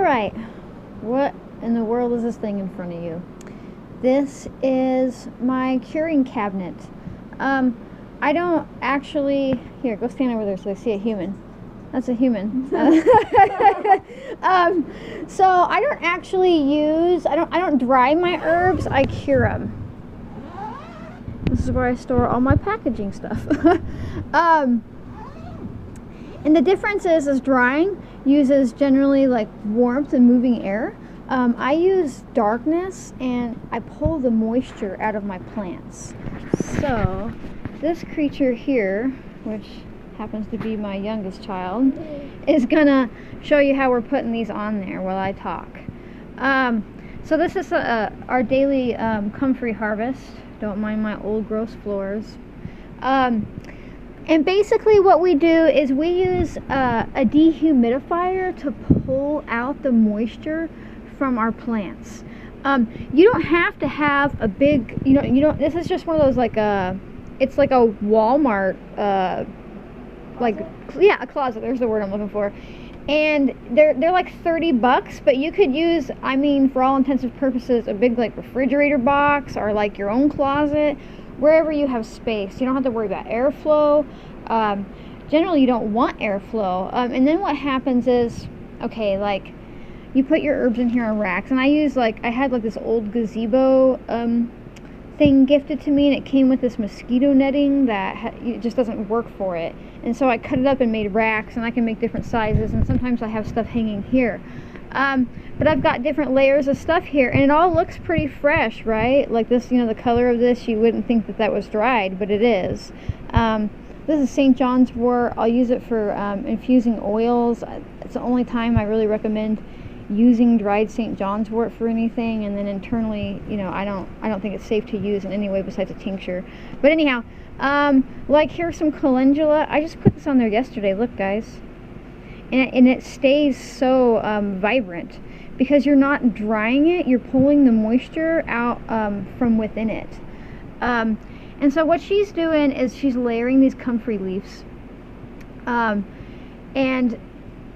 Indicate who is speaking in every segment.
Speaker 1: Alright, what in the world is this thing in front of you? This is my curing cabinet. I don't actually... Here, go stand over there so I see a human. That's a human. So I don't actually use... I don't dry my herbs, I cure them. This is where I store all my packaging stuff. And the difference is drying uses generally like warmth and moving air. I use darkness and I pull the moisture out of my plants. So this creature here, which happens to be my youngest child, is gonna show you how we're putting these on there while I talk. So this is our daily comfrey harvest. Don't mind my old gross floors. And basically what we do is we use a dehumidifier to pull out the moisture from our plants. You don't have to have a big, you don't, this is just one of those like it's like a Walmart, a closet, there's the word I'm looking for. And they're like $30, but you could use, I mean, for all intents and purposes, a big like refrigerator box or like your own closet, wherever you have space. You don't have to worry about airflow. Generally you don't want airflow. And then what happens is, okay, like you put your herbs in here on racks, and I had like this old gazebo thing gifted to me, and it came with this mosquito netting that it just doesn't work for it. And so I cut it up and made racks, and I can make different sizes, and sometimes I have stuff hanging here. But I've got different layers of stuff here, and it all looks pretty fresh, right? Like this, the color of this, you wouldn't think that that was dried, but it is. This is St. John's wort. I'll use it for infusing oils. It's the only time I really recommend using dried St. John's wort for anything. And then internally, I don't think it's safe to use in any way besides a tincture. But anyhow, like here's some calendula. I just put this on there yesterday. Look, guys. And it stays so vibrant because you're not drying it, you're pulling the moisture out from within it. And so what she's doing is she's layering these comfrey leaves. And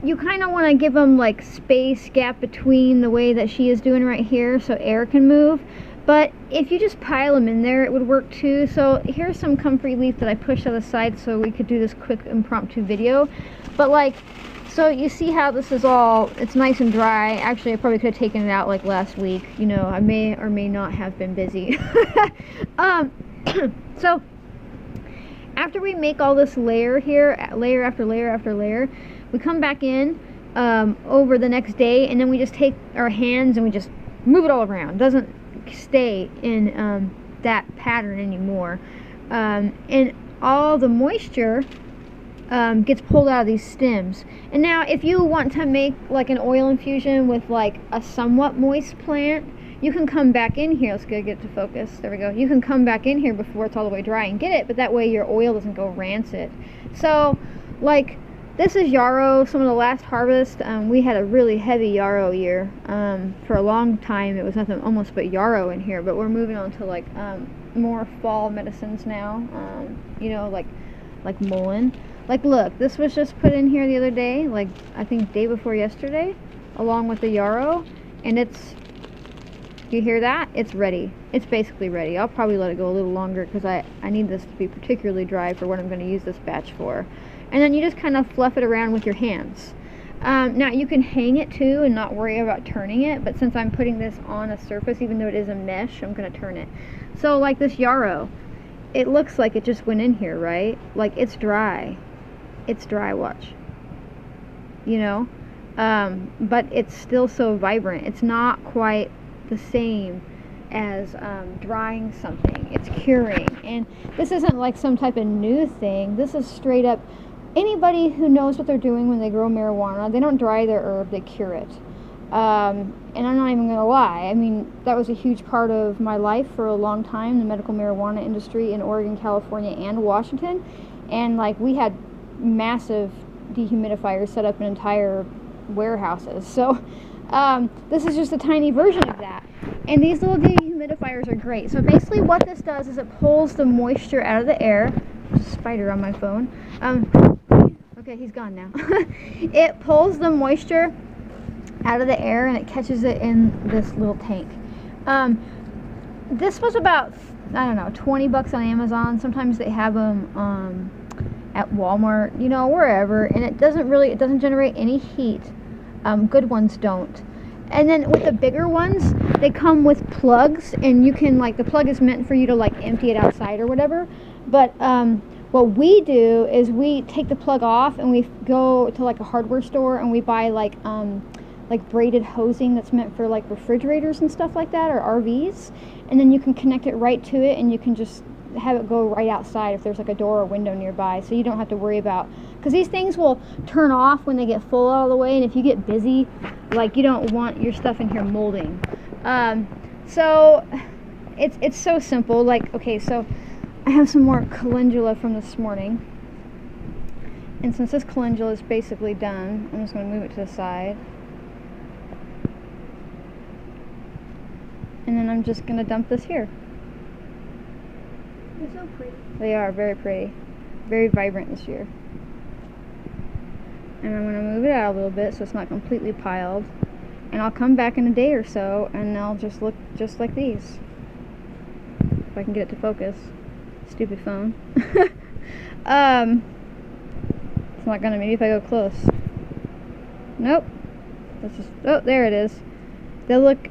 Speaker 1: you kind of want to give them like space, gap between the way that she is doing right here so air can move. But if you just pile them in there, it would work too. So here's some comfrey leaf that I pushed to the side so we could do this quick impromptu video. But like, so you see how this is all, it's nice and dry. Actually, I probably could have taken it out like last week. I may or may not have been busy. So after we make all this layer here, layer after layer after layer, we come back in over the next day, and then we just take our hands and we just move it all around. It doesn't stay in that pattern anymore. And all the moisture gets pulled out of these stems. And now if you want to make like an oil infusion with like a somewhat moist plant, you can come back in here. Let's go get it to focus. There we go. You can come back in here before it's all the way dry and get it, but that way your oil doesn't go rancid. So like this is yarrow. Some of the last harvest, we had a really heavy yarrow year. For a long time it was nothing almost but yarrow in here, but we're moving on to like more fall medicines now. Like mullein. Like look, this was just put in here the other day, like I think day before yesterday, along with the yarrow, and it's, you hear that? It's ready. It's basically ready. I'll probably let it go a little longer because I need this to be particularly dry for what I'm going to use this batch for. And then you just kind of fluff it around with your hands. Now you can hang it too and not worry about turning it, but since I'm putting this on a surface, even though it is a mesh, I'm going to turn it. So like this yarrow, it looks like it just went in here, right? Like it's dry. It's dry, watch. But it's still so vibrant. It's not quite the same as drying something. It's curing. And this isn't like some type of new thing. This is straight up, anybody who knows what they're doing when they grow marijuana, they don't dry their herb, they cure it. And I'm not even gonna lie, I mean, that was a huge part of my life for a long time, the medical marijuana industry in Oregon, California, and Washington. And like we had massive dehumidifiers set up in entire warehouses. So this is just a tiny version of that. And these little dehumidifiers are great. So basically what this does is it pulls the moisture out of the air. There's a spider on my phone. Okay, he's gone now. It pulls the moisture out of the air and it catches it in this little tank. This was about, I don't know, 20 bucks on Amazon. Sometimes they have them at Walmart, you know, wherever, and it doesn't generate any heat. Good ones don't. And then with the bigger ones, they come with plugs, and you can, like, the plug is meant for you to, like, empty it outside or whatever. But what we do is we take the plug off and we go to, like, a hardware store and we buy, like braided hosing that's meant for, like, refrigerators and stuff like that, or RVs. And then you can connect it right to it, and you can just have it go right outside if there's, like, a door or window nearby, so you don't have to worry about, because these things will turn off when they get full all the way, and if you get busy, like, you don't want your stuff in here molding. So it's so simple. Like, okay, so I have some more calendula from this morning, and since this calendula is basically done, I'm just going to move it to the side. And then I'm just going to dump this here.
Speaker 2: They're so pretty.
Speaker 1: They are very pretty. Very vibrant this year. And I'm going to move it out a little bit so it's not completely piled. And I'll come back in a day or so and they'll just look just like these. If I can get it to focus. Stupid phone. It's not going to, maybe if I go close. Nope. That's just, oh, there it is. They'll look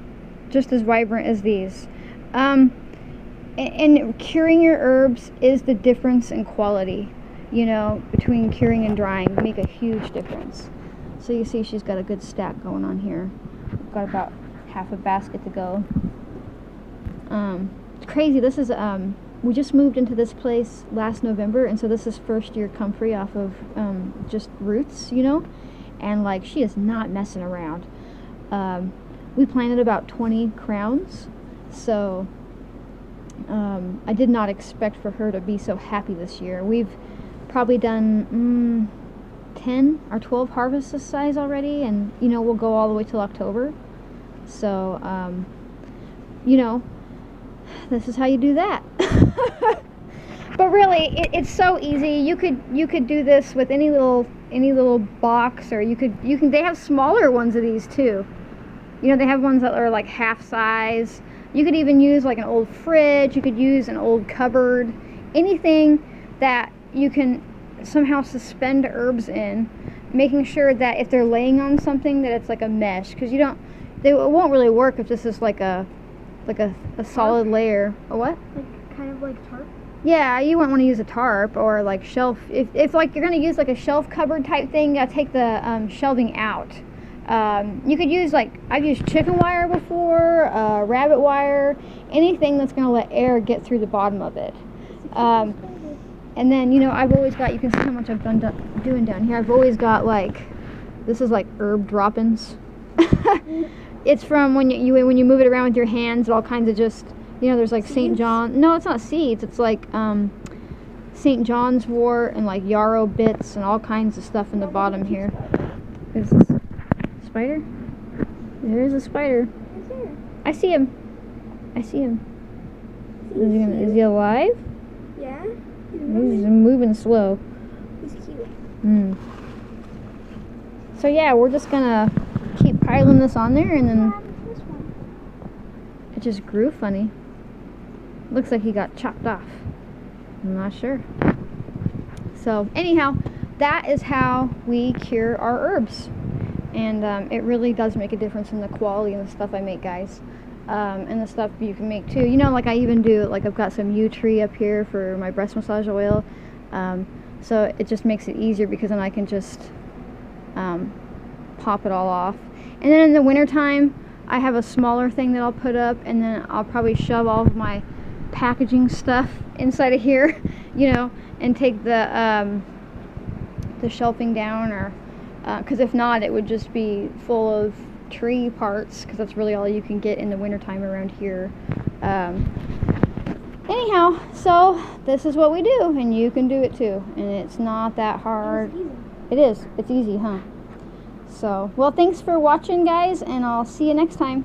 Speaker 1: just as vibrant as these. And curing your herbs is the difference in quality, you know, between curing and drying. Make a huge difference. So you see she's got a good stack going on here. We've got about half a basket to go. It's crazy. This is, we just moved into this place last November, and so this is first year comfrey off of just roots, you know, and like she is not messing around. We planted about 20 crowns, so I did not expect for her to be so happy this year. We've probably done 10 or 12 harvests this size already, and you know, we'll go all the way till October. So you know, this is how you do that. But really, it's so easy. You could do this with any little box, or you can. They have smaller ones of these too. You know, they have ones that are like half size. You could even use like an old fridge. You could use an old cupboard. Anything that you can somehow suspend herbs in, making sure that if they're laying on something that it's like a mesh, because it won't really work if this is like a solid layer. A what?
Speaker 2: Like kind of like tarp?
Speaker 1: Yeah, you wouldn't want to use a tarp or like shelf. If like you're going to use like a shelf cupboard type thing, you gotta take the shelving out. You could use, like, I've used chicken wire before, rabbit wire, anything that's going to let air get through the bottom of it. And then, you know, I've always got, you can see how much I've doing down here. I've always got, like, this is like herb drop-ins. It's from when you move it around with your hands, all kinds of just, you know, there's like St. John. No, it's not seeds. It's like St. John's wort and like yarrow bits and all kinds of stuff in the bottom here. Is this spider? There's a spider. I see him. I see him. Is he alive?
Speaker 2: Yeah.
Speaker 1: He's moving slow.
Speaker 2: He's cute.
Speaker 1: So yeah, we're just gonna keep piling this on there, and then it just grew funny. Looks like he got chopped off. I'm not sure. So anyhow, that is how we cure our herbs. And it really does make a difference in the quality of the stuff I make, guys. And the stuff you can make too. You know, like I even do, like I've got some yew tree up here for my breast massage oil. So it just makes it easier because then I can just pop it all off. And then in the wintertime, I have a smaller thing that I'll put up, and then I'll probably shove all of my packaging stuff inside of here, you know, and take the shelving down, or because if not, it would just be full of tree parts, because that's really all you can get in the wintertime around here. Anyhow, so this is what we do, and you can do it too, and it's not that hard. It is. It's easy, huh? So, well, thanks for watching, guys, and I'll see you next time.